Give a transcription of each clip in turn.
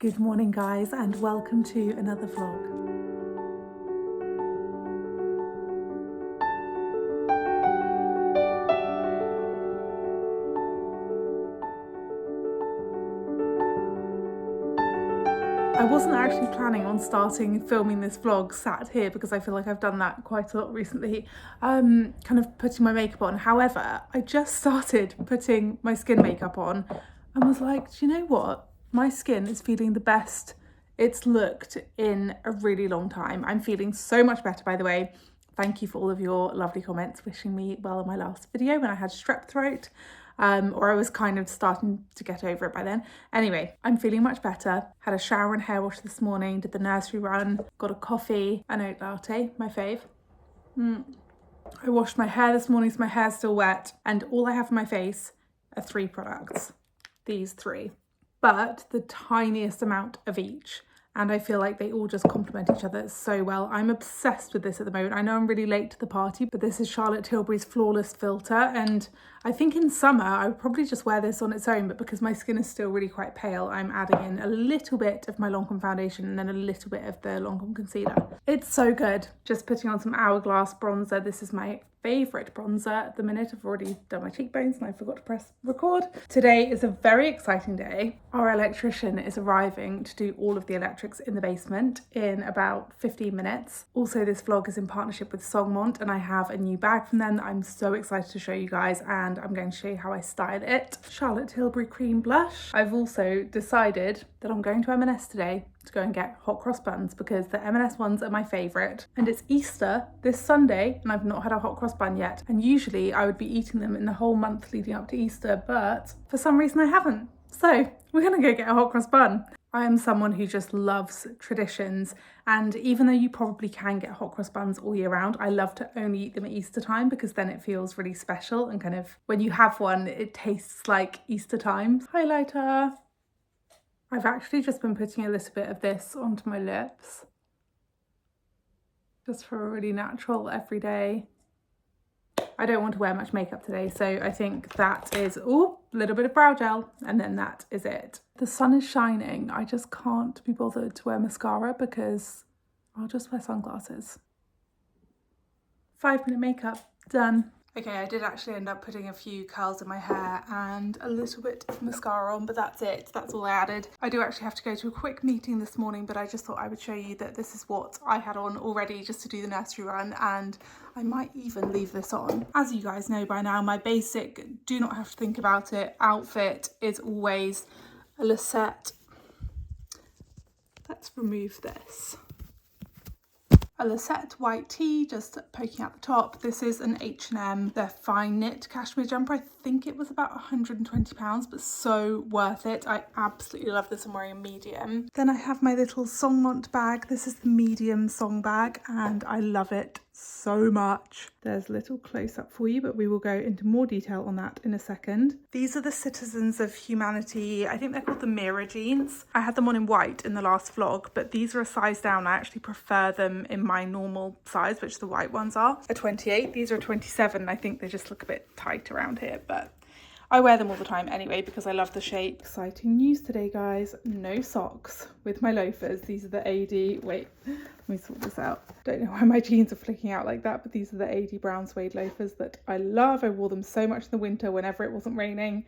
Good morning guys and welcome to another vlog. I wasn't actually planning on starting filming this vlog sat here because I feel like I've done that quite a lot recently, kind of putting my makeup on. However, I just started putting my skin makeup on and was like, do you know what? My skin is feeling the best it's looked in a really long time. I'm feeling so much better, by the way. Thank you for all of your lovely comments wishing me well in my last video when I had strep throat. Or I was kind of starting to get over it by then. Anyway, I'm feeling much better. Had a shower and hair wash this morning, did the nursery run, got a coffee, an oat latte, my fave. I washed my hair this morning so my hair's still wet, and all I have on my face are 3 products. These 3. But the tiniest amount of each. And I feel like they all just complement each other so well. I'm obsessed with this at the moment. I know I'm really late to the party, but this is Charlotte Tilbury's Flawless Filter. And I think in summer, I would probably just wear this on its own, but because my skin is still really quite pale, I'm adding in a little bit of my Lancome foundation and then a little bit of the Lancome concealer. It's so good. Just putting on some Hourglass bronzer. This is my favourite bronzer at the minute. I've already done my cheekbones and I forgot to press record. Today is a very exciting day. Our electrician is arriving to do all of the electrics in the basement in about 15 minutes. Also, this vlog is in partnership with Songmont and I have a new bag from them that I'm so excited to show you guys, and I'm going to show you how I style it. Charlotte Tilbury cream blush. I've also decided that I'm going to M&S today to go and get hot cross buns because the M&S ones are my favourite, and it's Easter this Sunday and I've not had a hot cross bun yet, and usually I would be eating them in the whole month leading up to Easter, but for some reason I haven't. So we're gonna go get a hot cross bun. I am someone who just loves traditions, and even though you probably can get hot cross buns all year round, I love to only eat them at Easter time because then it feels really special, and kind of when you have one it tastes like Easter time. Highlighter. I've actually just been putting a little bit of this onto my lips just for a really natural everyday. I don't want to wear much makeup today, so I think that is, a little bit of brow gel, and then that is it. The sun is shining. I just can't be bothered to wear mascara because I'll just wear sunglasses. 5-minute makeup, done. Okay, I did actually end up putting a few curls in my hair and a little bit of mascara on, but that's it. That's all I added. I do actually have to go to a quick meeting this morning, but I just thought I would show you that this is what I had on already just to do the nursery run, and I might even leave this on. As you guys know by now, my basic, do not have to think about it, outfit is always a Lisette. Let's remove this. A Lisette white tee, just poking out the top. This is an H&M, their fine knit cashmere jumper. I think it was about £120, but so worth it. I absolutely love this. I'm wearing a medium. Then I have my little Songmont bag. This is the medium Song bag and I love it so much. There's a little close up for you, but we will go into more detail on that in a second. These are the Citizens of Humanity. I think they're called the Mirror jeans. I had them on in white in the last vlog, but these are a size down. I actually prefer them in my normal size, which the white ones are a 28. These are a 27. I think they just look a bit tight around here, but I wear them all the time anyway because I love the shape. Exciting news today, guys. No socks with my loafers. These are the AD, wait, let me sort this out. Don't know why my jeans are flicking out like that, but these are the AD brown suede loafers that I love. I wore them so much in the winter whenever it wasn't raining.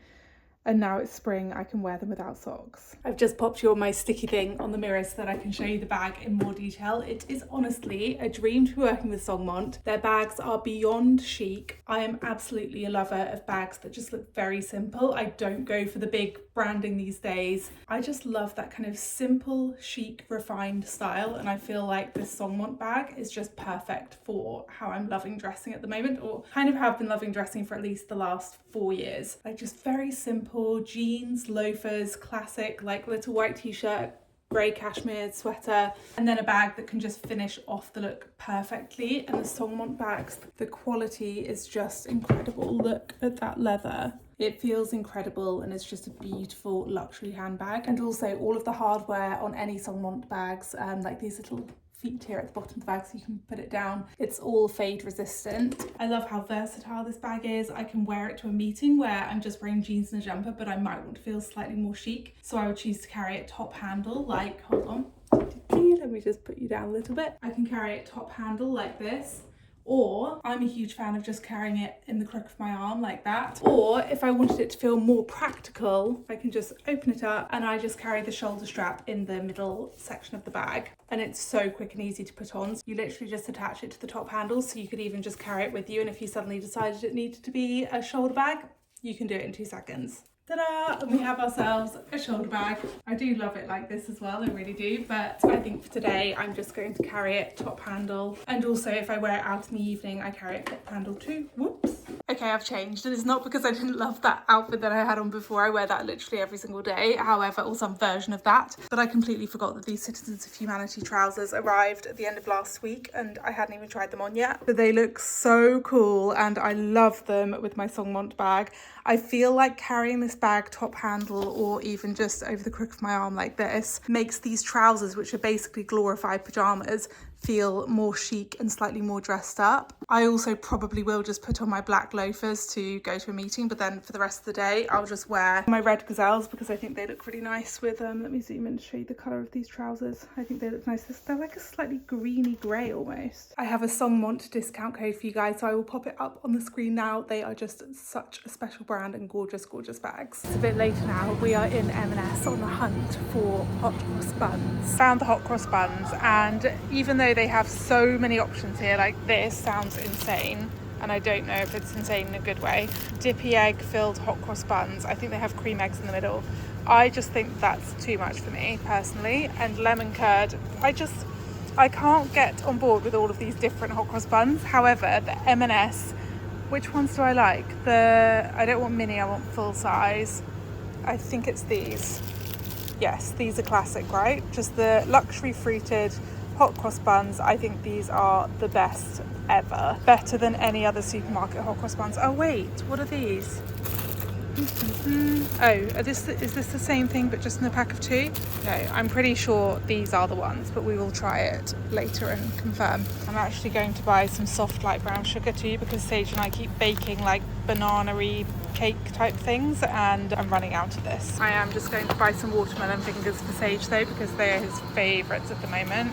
And now it's spring, I can wear them without socks. I've just popped you on my sticky thing on the mirror so that I can show you the bag in more detail. It is honestly a dream to be working with Songmont. Their bags are beyond chic. I am absolutely a lover of bags that just look very simple. I don't go for the big branding these days. I just love that kind of simple, chic, refined style. And I feel like this Songmont bag is just perfect for how I'm loving dressing at the moment, or kind of have been loving dressing for at least the last 4 years. Like just very simple jeans, loafers, classic like little white t-shirt, grey cashmere sweater, and then a bag that can just finish off the look perfectly. And the Songmont bags, the quality is just incredible. Look at that leather. It feels incredible and it's just a beautiful luxury handbag. And also all of the hardware on any Songmont bags, like these little feet here at the bottom of the bag so you can put it down. It's all fade resistant. I love how versatile this bag is. I can wear it to a meeting where I'm just wearing jeans and a jumper, but I might want to feel slightly more chic. So I would choose to carry it top handle, like, hold on. Let me just put you down a little bit. I can carry it top handle like this. Or I'm a huge fan of just carrying it in the crook of my arm like that. Or if I wanted it to feel more practical, I can just open it up and I just carry the shoulder strap in the middle section of the bag. And it's so quick and easy to put on. So you literally just attach it to the top handle, so you could even just carry it with you. And if you suddenly decided it needed to be a shoulder bag, you can do it in 2 seconds. Ta-da! And we have ourselves a shoulder bag. I do love it like this as well, I really do, but I think for today I'm just going to carry it top handle, and also if I wear it out in the evening I carry it top handle too. Whoops. Okay, I've changed, and it's not because I didn't love that outfit that I had on before. I wear that literally every single day, however, or some version of that, but I completely forgot that these Citizens of Humanity trousers arrived at the end of last week and I hadn't even tried them on yet, but they look so cool and I love them with my Songmont bag. I feel like carrying this bag top handle or even just over the crook of my arm like this makes these trousers, which are basically glorified pajamas, feel more chic and slightly more dressed up. I also probably will just put on my black loafers to go to a meeting, but then for the rest of the day I'll just wear my red gazelles because I think they look really nice with let me zoom in to show you the colour of these trousers. I think they look nice. They're like a slightly greeny grey almost. I have a Songmont discount code for you guys, so I will pop it up on the screen now. They are just such a special brand and gorgeous bags. It's a bit later now. We are in M&S on the hunt for hot cross buns. Found the hot cross buns, and even though they have so many options here, like this sounds insane, and I don't know if it's insane in a good way. Dippy egg filled hot cross buns. I think they have cream eggs in the middle. I just think that's too much for me personally. And lemon curd, I can't get on board with all of these different hot cross buns. However, the M&S, which ones do I like? I don't want mini, I want full size. I think it's these. Yes, these are classic, right? Just the luxury fruited hot cross buns. I think these are the best ever. Better than any other supermarket hot cross buns. Oh wait, what are these? Oh, is this the same thing but just in a pack of 2? No, I'm pretty sure these are the ones, but we will try it later and confirm. I'm actually going to buy some soft light brown sugar too, because Sage and I keep baking like banana-y cake type things and I'm running out of this. I am just going to buy some watermelon fingers for Sage though, because they are his favourites at the moment.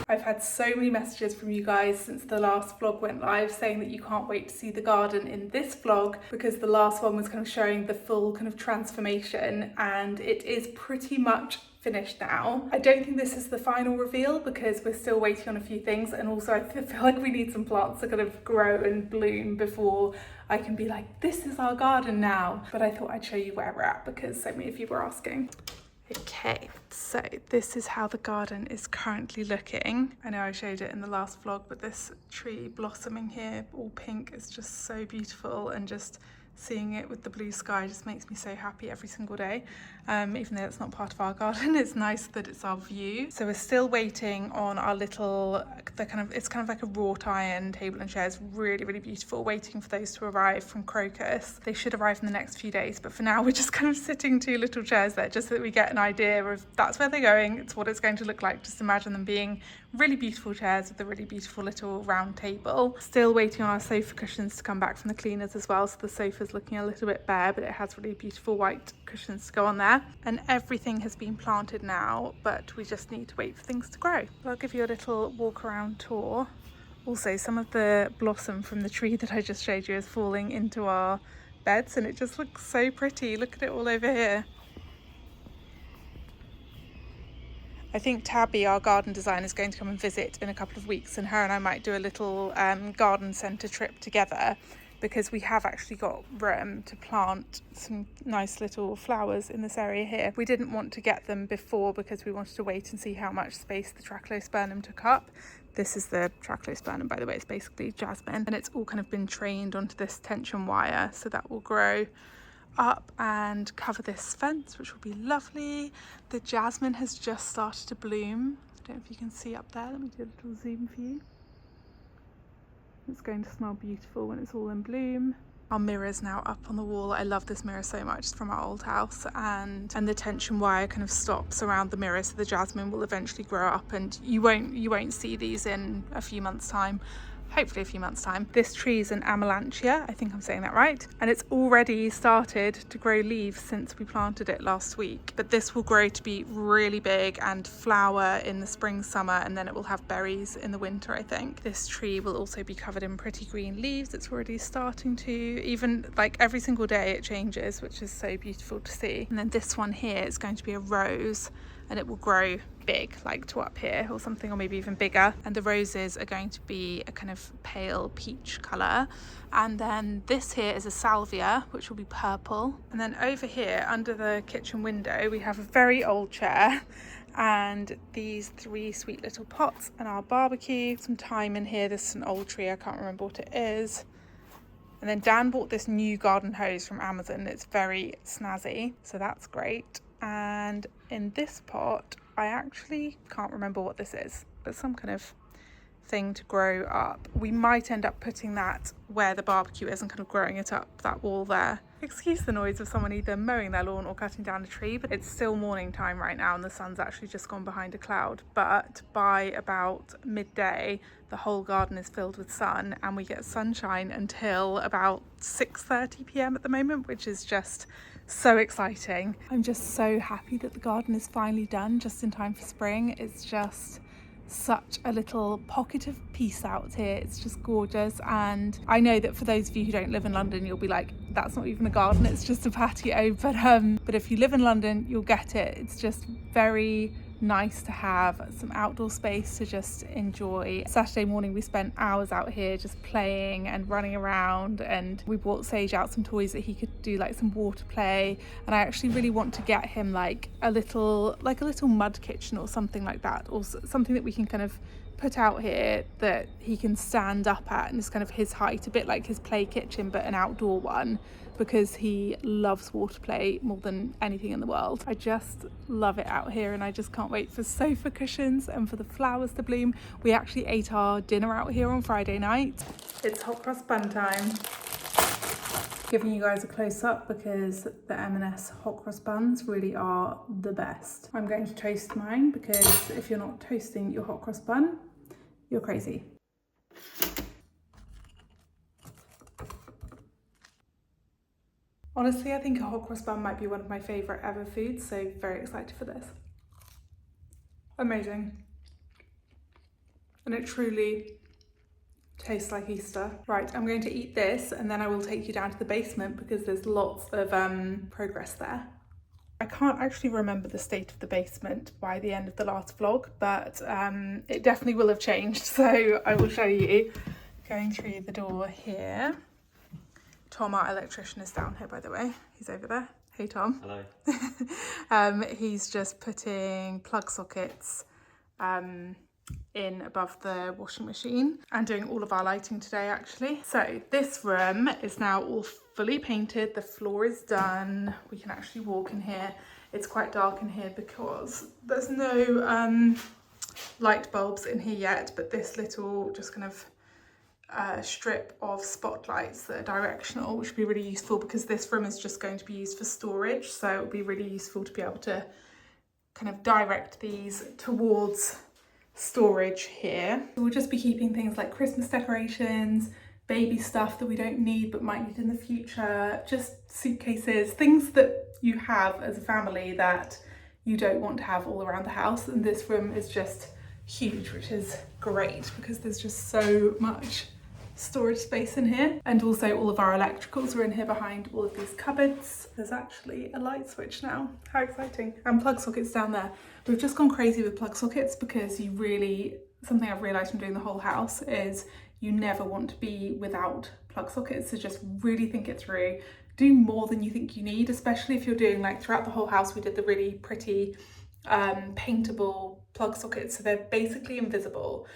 I've had so many messages from you guys since the last vlog went live saying that you can't wait to see the garden in this vlog, because the last one was kind of showing the full kind of transformation, and it is pretty much finished now. I don't think this is the final reveal because we're still waiting on a few things, and also I feel like we need some plants to kind of grow and bloom before I can be like, this is our garden now. But I thought I'd show you where we're at because so many of you were asking. Okay, so this is how the garden is currently looking. I know I showed it in the last vlog, but this tree blossoming here, all pink, is just so beautiful, and just seeing it with the blue sky just makes me so happy every single day. Even though it's not part of our garden, it's nice that it's our view. So we're still waiting on our little, it's kind of like a wrought iron table and chairs, really, really beautiful, waiting for those to arrive from Crocus. They should arrive in the next few days, but for now we're just kind of sitting 2 little chairs there just so that we get an idea of that's where they're going, it's what it's going to look like. Just imagine them being really beautiful chairs with a really beautiful little round table. Still waiting on our sofa cushions to come back from the cleaners as well, so the sofa's looking a little bit bare, but it has really beautiful white cushions to go on there. And everything has been planted now, but we just need to wait for things to grow. I'll give you a little walk around tour. Also, some of the blossom from the tree that I just showed you is falling into our beds, and it just looks so pretty. Look at it all over here. I think Tabby, our garden designer, is going to come and visit in a couple of weeks, and her and I might do a little garden centre trip together, because we have actually got room to plant some nice little flowers in this area here. We didn't want to get them before because we wanted to wait and see how much space the trachlospermum took up. This is the trachlospermum, by the way. It's basically jasmine, and it's all kind of been trained onto this tension wire, so that will grow up and cover this fence, which will be lovely. The jasmine has just started to bloom. I don't know if you can see up there. Let me do a little zoom for you. It's going to smell beautiful when it's all in bloom. Our mirror's now up on the wall. I love this mirror so much. It's from our old house, and the tension wire kind of stops around the mirror, so the jasmine will eventually grow up, and you won't see these in a few months' time. Hopefully a few months' time. This tree is an amelanchier, I think I'm saying that right, and it's already started to grow leaves since we planted it last week. But this will grow to be really big and flower in the spring, summer, and then it will have berries in the winter, I think. This tree will also be covered in pretty green leaves. It's already starting to, even like every single day it changes, which is so beautiful to see. And then this one here is going to be a rose, and it will grow big, like to up here or something, or maybe even bigger. And the roses are going to be a kind of pale peach colour. And then this here is a salvia, which will be purple. And then over here under the kitchen window we have a very old chair and these 3 sweet little pots and our barbecue, some thyme in here. This is an old tree, I can't remember what it is. And then Dan bought this new garden hose from Amazon. It's very snazzy, so that's great. And in this pot, I actually can't remember what this is, but some kind of thing to grow up. We might end up putting that where the barbecue is and kind of growing it up that wall there. Excuse the noise of someone either mowing their lawn or cutting down a tree, but it's still morning time right now and the sun's actually just gone behind a cloud. But by about midday, the whole garden is filled with sun and we get sunshine until about 6:30 p.m. at the moment, which is just so exciting. I'm just so happy that the garden is finally done just in time for spring. It's just such a little pocket of peace out here. It's just gorgeous, and I know that for those of you who don't live in London, you'll be like, that's not even a garden, it's just a patio, but if you live in London, you'll get it. It's just very nice to have some outdoor space to just enjoy. Saturday morning we spent hours out here just playing and running around, and we brought Sage out some toys that he could do like some water play, and I actually really want to get him like a little mud kitchen or something like that, or something that we can kind of put out here that he can stand up at and it's kind of his height, a bit like his play kitchen but an outdoor one, because he loves water play more than anything in the world. I just love it out here and I just can't wait for sofa cushions and for the flowers to bloom. We actually ate our dinner out here on Friday night. It's hot cross bun time. Giving you guys a close-up because the M&S hot cross buns really are the best. I'm going to toast mine because if you're not toasting your hot cross bun, you're crazy. Honestly, I think a hot cross bun might be one of my favourite ever foods, so very excited for this. Amazing. And it truly tastes like Easter. Right, I'm going to eat this and then I will take you down to the basement because there's lots of progress there. I can't actually remember the state of the basement by the end of the last vlog, but it definitely will have changed, so I will show you. Going through the door here. Tom, our electrician, is down here, by the way. He's over there. Hey, Tom. Hello. He's just putting plug sockets in above the washing machine and doing all of our lighting today, actually. So this room is now all fully painted. The floor is done. We can actually walk in here. It's quite dark in here because there's no light bulbs in here yet, but this little just kind of strip of spotlights that are directional, which would be really useful because this room is just going to be used for storage, so it would be really useful to be able to kind of direct these towards storage here. So we'll just be keeping things like Christmas decorations, baby stuff that we don't need but might need in the future, just suitcases, things that you have as a family that you don't want to have all around the house. And this room is just huge, which is great because there's just so much storage space in here. And also all of our electricals are in here behind all of these cupboards. There's actually a light switch now. How exciting. And plug sockets down there. We've just gone crazy with plug sockets because something I've realised from doing the whole house is you never want to be without plug sockets. So just really think it through. Do more than you think you need, especially if you're doing like throughout the whole house. We did the really pretty paintable plug sockets, so they're basically invisible.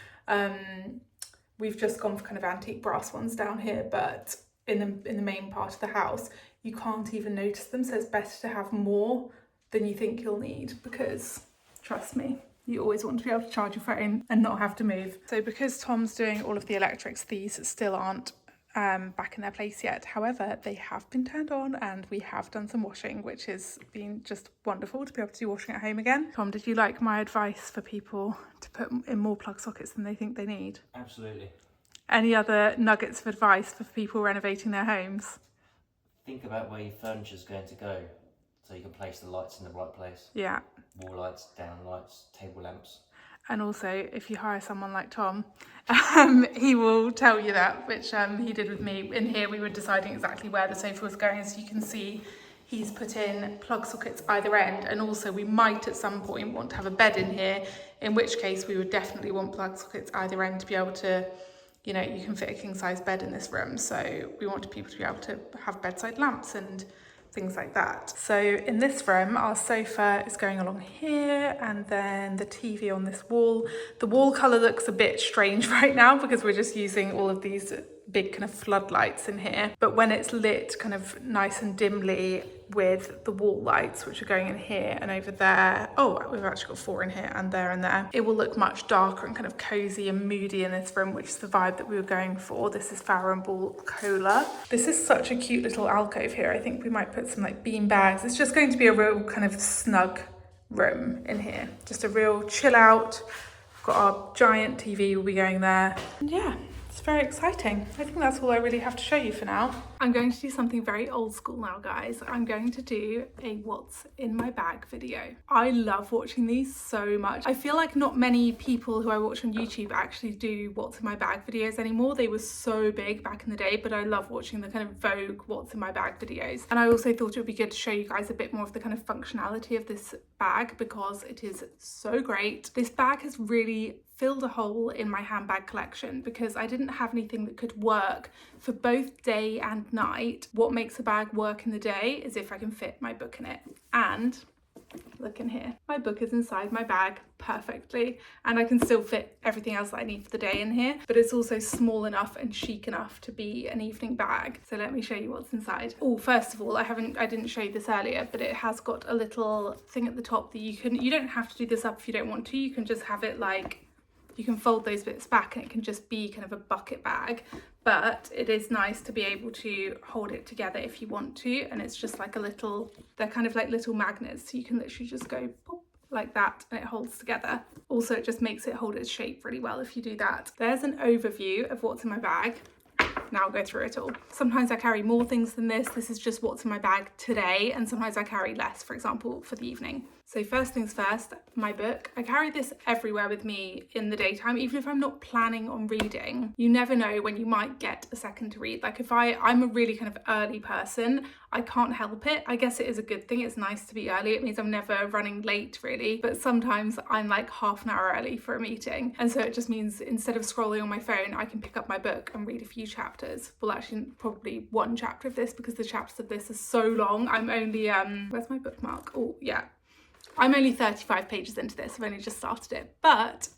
We've just gone for kind of antique brass ones down here, but in the main part of the house you can't even notice them, so it's better to have more than you think you'll need because trust me, You always want to be able to charge your phone and not have to move. So because Tom's doing all of the electrics, these still aren't back in their place yet. However, they have been turned on and we have done some washing, which has been just wonderful to be able to do washing at home again. Tom, did you like my advice for people to put in more plug sockets than they think they need? Absolutely. Any other nuggets of advice for people renovating their homes? Think about where your furniture's going to go so you can place the lights in the right place. Yeah. Wall lights, down lights, table lamps. And also, if you hire someone like Tom, he will tell you that, which he did with me. In here, we were deciding exactly where the sofa was going. As you can see, he's put in plug sockets either end. And also, we might at some point want to have a bed in here, in which case we would definitely want plug sockets either end to be able to, you know, you can fit a king size bed in this room. So we want people to be able to have bedside lamps and things like that. So in this room, our sofa is going along here, and then the TV on this wall. The wall colour looks a bit strange right now because we're just using all of these big kind of floodlights in here. But when it's lit kind of nice and dimly with the wall lights, which are going in here and over there. Oh, we've actually got 4 in here and there. It will look much darker and kind of cozy and moody in this room, which is the vibe that we were going for. This is Farrow & Ball Cola. This is such a cute little alcove here. I think we might put some like bean bags. It's just going to be a real kind of snug room in here. Just a real chill out. Got our giant TV will be going there. And yeah. It's very exciting. I think that's all I really have to show you for now. I'm going to do something very old school now, guys. I'm going to do a what's in my bag video. I love watching these so much. I feel like not many people who I watch on YouTube actually do what's in my bag videos anymore. They were so big back in the day, but I love watching the kind of Vogue what's in my bag videos. And I also thought it would be good to show you guys a bit more of the kind of functionality of this bag because it is so great. This bag has really filled a hole in my handbag collection because I didn't have anything that could work for both day and night. What makes a bag work in the day is if I can fit my book in it. And look in here, my book is inside my bag perfectly, and I can still fit everything else that I need for the day in here, but it's also small enough and chic enough to be an evening bag. So let me show you what's inside. Oh, first of all, I didn't show you this earlier, but it has got a little thing at the top that you don't have to do this up if you don't want to. You can just have it like, you can fold those bits back and it can just be kind of a bucket bag, but it is nice to be able to hold it together if you want to. And it's just like a little, they're kind of like little magnets, so you can literally just go pop like that and it holds together. Also, it just makes it hold its shape really well if you do that. There's an overview of what's in my bag. Now I'll go through it all. Sometimes I carry more things than this. This is just what's in my bag today, and sometimes I carry less, for example, for the evening. So first things first, my book. I carry this everywhere with me in the daytime, even if I'm not planning on reading. You never know when you might get a second to read. Like if I'm a really kind of early person, I can't help it. I guess it is a good thing. It's nice to be early. It means I'm never running late really, but sometimes I'm like half an hour early for a meeting. And so it just means instead of scrolling on my phone, I can pick up my book and read a few chapters. Well, actually probably one chapter of this because the chapters of this are so long. I'm only, where's my bookmark? Oh yeah. I'm only 35 pages into this, I've only just started it, but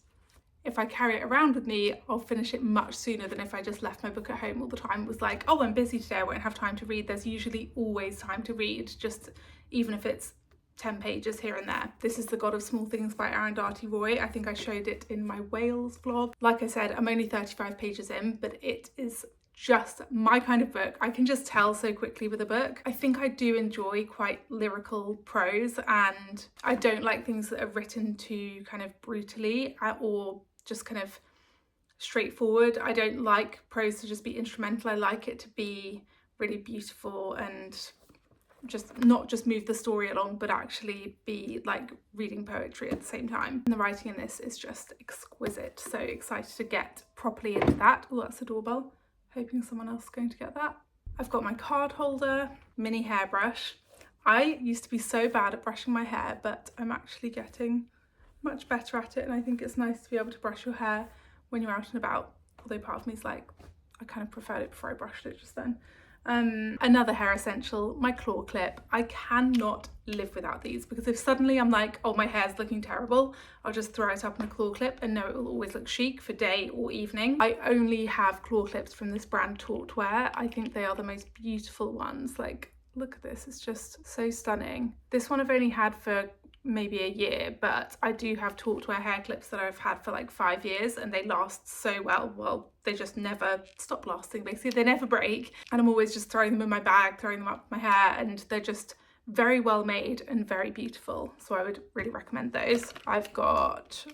if I carry it around with me, I'll finish it much sooner than if I just left my book at home all the time. It was like, oh, I'm busy today, I won't have time to read. There's usually always time to read, just even if it's 10 pages here and there. This is The God of Small Things by Arundhati Roy. I think I showed it in my Wales vlog. Like I said, I'm only 35 pages in, but it is just my kind of book. I can just tell so quickly with a book. I think I do enjoy quite lyrical prose, and I don't like things that are written too kind of brutally or just kind of straightforward. I don't like prose to just be instrumental. I like it to be really beautiful and just not just move the story along, but actually be like reading poetry at the same time. And the writing in this is just exquisite. So excited to get properly into that. Oh, that's a doorbell. Hoping someone else is going to get that. I've got my card holder, mini hairbrush. I used to be so bad at brushing my hair, but I'm actually getting much better at it, and I think it's nice to be able to brush your hair when you're out and about. Although part of me is like, I kind of preferred it before I brushed it just then. Another hair essential, my claw clip. I cannot live without these because if suddenly I'm like, oh, my hair's looking terrible, I'll just throw it up in a claw clip and know it will always look chic for day or evening. I only have claw clips from this brand Tortwear. I think they are the most beautiful ones. Like, look at this, it's just so stunning. This one I've only had for maybe a year, but I do have taught wear hair clips that I've had for like 5 years and they last so well. Well, they just never stop lasting, basically. They never break, and I'm always just throwing them in my bag, throwing them up my hair, and they're just very well made and very beautiful. So I would really recommend those. I've got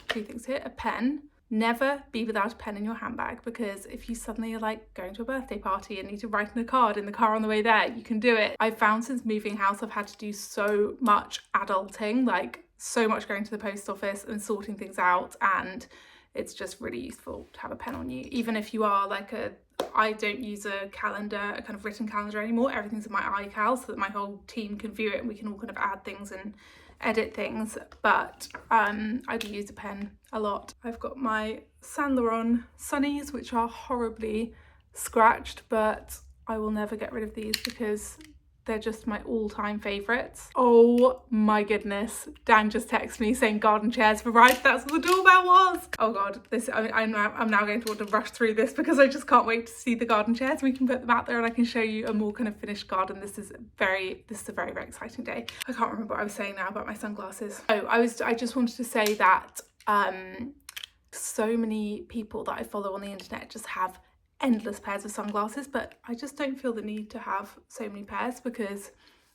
2 things here. A pen. Never be without a pen in your handbag, because if you suddenly are like going to a birthday party and need to write in a card in the car on the way there, you can do it. I've found since moving house I've had to do so much adulting, like so much going to the post office and sorting things out, and it's just really useful to have a pen on you. Even if you are like I don't use a calendar, a kind of written calendar anymore. Everything's in my iCal so that my whole team can view it and we can all kind of add things and edit things, but I do use a pen a lot. I've got my Saint Laurent sunnies, which are horribly scratched, but I will never get rid of these because they're just my all-time favourites. Oh my goodness, Dan just texted me saying garden chairs have arrived. That's what the doorbell was. Oh god, I'm now going to want to rush through this because I just can't wait to see the garden chairs. We can put them out there and I can show you a more kind of finished garden. This is a very, very exciting day. I can't remember what I was saying now about my sunglasses. Oh, I just wanted to say that so many people that I follow on the internet just have endless pairs of sunglasses, but I just don't feel the need to have so many pairs, because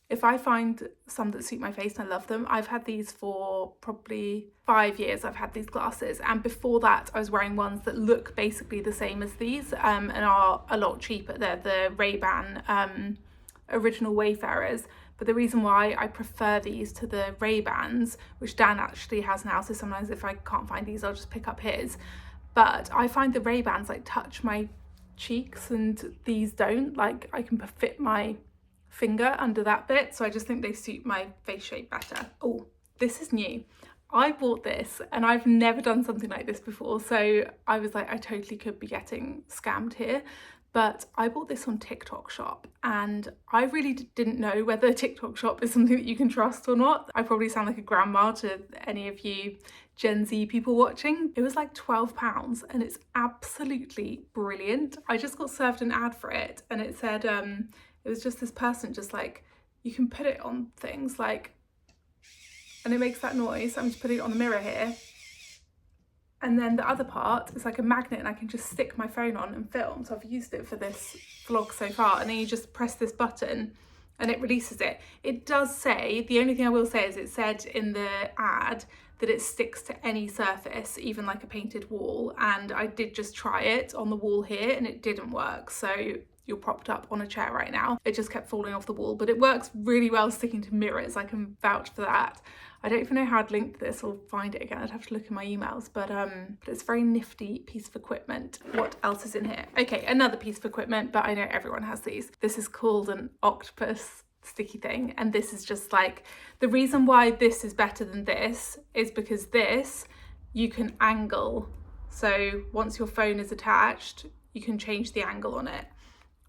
if I find some that suit my face and I love them, I've had these for probably 5 years. I've had these glasses, and before that I was wearing ones that look basically the same as these and are a lot cheaper. They're the Ray-Ban original Wayfarers, but the reason why I prefer these to the Ray-Bans, which Dan actually has now, so sometimes if I can't find these I'll just pick up his, but I find the Ray-Bans like touch my cheeks and these don't. Like I can fit my finger under that bit, so I just think they suit my face shape better. Oh, this is new. I bought this and I've never done something like this before, so I was like, I totally could be getting scammed here, but I bought this on TikTok Shop, and I really didn't know whether TikTok Shop is something that you can trust or not. I probably sound like a grandma to any of you Gen Z people watching. It was like £12 and it's absolutely brilliant. I just got served an ad for it, and it said it was just this person just like, you can put it on things like, and it makes that noise. I'm just putting it on the mirror here, and then the other part is like a magnet and I can just stick my phone on and film. So I've used it for this vlog so far, and then you just press this button and it releases it. It does say, the only thing I will say is it said in the ad that it sticks to any surface, even like a painted wall, and I did just try it on the wall here and it didn't work. So you're propped up on a chair right now. It just kept falling off the wall, but it works really well sticking to mirrors. I can vouch for that. I don't even know how I'd link this or find it again. I'd have to look in my emails, but it's a very nifty piece of equipment. What else is in here? Okay, another piece of equipment, but I know everyone has these. This is called an octopus sticky thing, and this is just like, the reason why this is better than this is because this you can angle. So once your phone is attached, you can change the angle on it.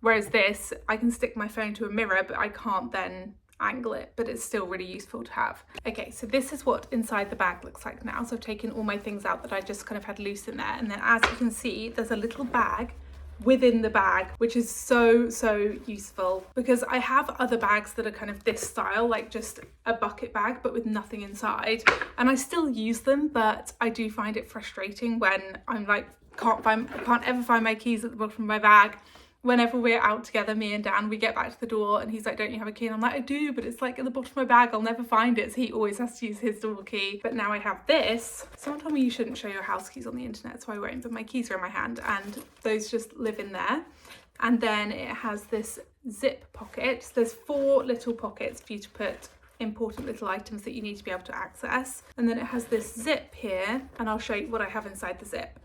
Whereas this, I can stick my phone to a mirror, but I can't then angle it, but it's still really useful to have. Okay, so this is what inside the bag looks like now. So I've taken all my things out that I just kind of had loose in there. And then as you can see, there's a little bag within the bag, which is so useful, because I have other bags that are kind of this style, like just a bucket bag, but with nothing inside. And I still use them, but I do find it frustrating when I'm like, I can't ever find my keys at the bottom of my bag. Whenever we're out together, me and Dan, we get back to the door and he's like, don't you have a key? And I'm like, I do, but it's like at the bottom of my bag, I'll never find it. So he always has to use his door key. But now I have this. Someone told me you shouldn't show your house keys on the internet, so I won't, but my keys are in my hand and those just live in there. And then it has this zip pocket. So there's 4 little pockets for you to put important little items that you need to be able to access. And then it has this zip here, and I'll show you what I have inside the zip.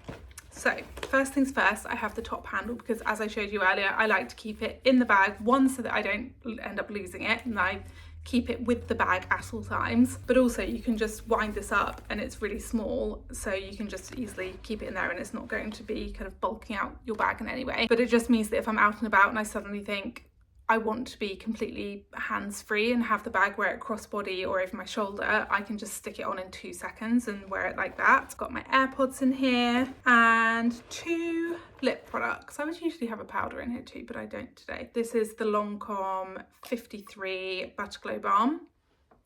So first things first, I have the top handle, because as I showed you earlier, I like to keep it in the bag, one, so that I don't end up losing it, and I keep it with the bag at all times, but also you can just wind this up and it's really small, so you can just easily keep it in there and it's not going to be kind of bulking out your bag in any way. But it just means that if I'm out and about and I suddenly think I want to be completely hands-free and have the bag wear it crossbody or over my shoulder, I can just stick it on in 2 seconds and wear it like that. Got my AirPods in here and 2 lip products. I would usually have a powder in here too, but I don't today. This is the Lancome 53 Butter Glow Balm.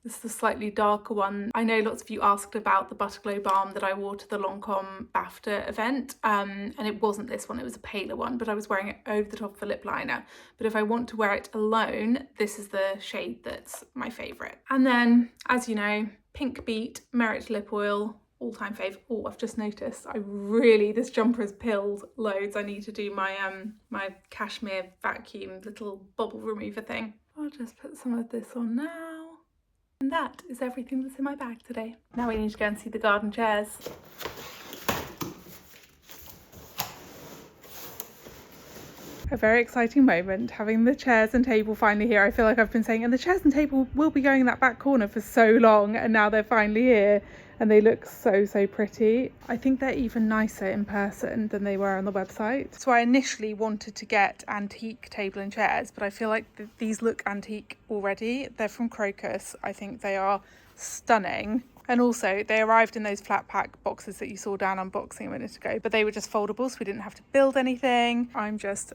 This is the slightly darker one. I know lots of you asked about the Butterglow balm that I wore to the Lancome BAFTA event, and it wasn't this one, it was a paler one, but I was wearing it over the top of a lip liner. But if I want to wear it alone, this is the shade that's my favourite. And then, as you know, Pink Beat Merit Lip Oil, all-time fave. Oh, I've just noticed, this jumper has pilled loads. I need to do my my cashmere vacuum little bubble remover thing. I'll just put some of this on now. And that is everything that's in my bag today. Now we need to go and see the garden chairs. A very exciting moment, having the chairs and table finally here. I feel like I've been saying, and the chairs and table will be going in that back corner for so long, and now they're finally here and they look so pretty. I think they're even nicer in person than they were on the website. So I initially wanted to get antique table and chairs, but I feel like these look antique already. They're from Crocus. I think they are stunning. And also they arrived in those flat pack boxes that you saw Dan unboxing a minute ago, but they were just foldable, so we didn't have to build anything. I'm just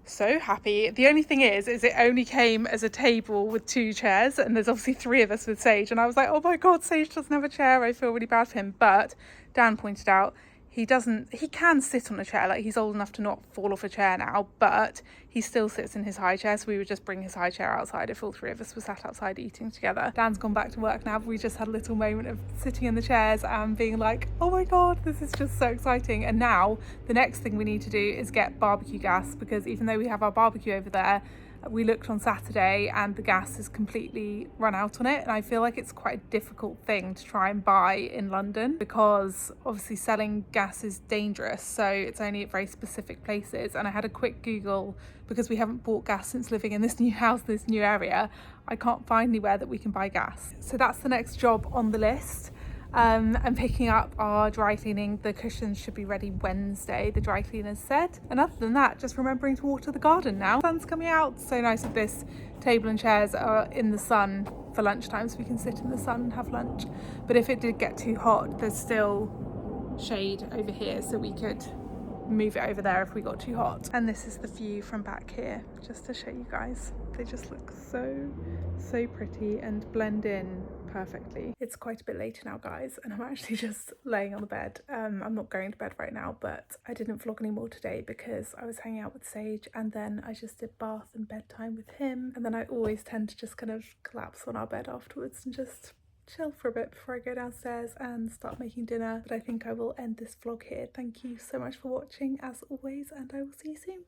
so happy. The only thing is it only came as a table with 2 chairs, and there's obviously 3 of us with Sage, and I was like, oh my god, Sage doesn't have a chair. I feel really bad for him. But Dan pointed out he can sit on a chair, like he's old enough to not fall off a chair now, but he still sits in his high chair, so we would just bring his high chair outside if all 3 of us were sat outside eating together. Dan's gone back to work now, but we just had a little moment of sitting in the chairs and being like, oh my god, this is just so exciting. And now the next thing we need to do is get barbecue gas, because even though we have our barbecue over there, we looked on Saturday and the gas is completely run out on it, and I feel like it's quite a difficult thing to try and buy in London, because obviously selling gas is dangerous, so it's only at very specific places. And I had a quick Google, because we haven't bought gas since living in this new house, this new area. I can't find anywhere that we can buy gas. So that's the next job on the list. And picking up our dry cleaning. The cushions should be ready Wednesday, the dry cleaners said. And other than that, just remembering to water the garden now. The sun's coming out. So nice if this table and chairs are in the sun for lunchtime, so we can sit in the sun and have lunch. But if it did get too hot, there's still shade over here, so we could move it over there if we got too hot. And this is the view from back here, just to show you guys. They just look so pretty and blend in perfectly. It's quite a bit later now, guys, and I'm actually just laying on the bed. I'm not going to bed right now, but I didn't vlog anymore today because I was hanging out with Sage, and then I just did bath and bedtime with him, and then I always tend to just kind of collapse on our bed afterwards and just chill for a bit before I go downstairs and start making dinner. But I think I will end this vlog here. Thank you so much for watching as always, and I will see you soon.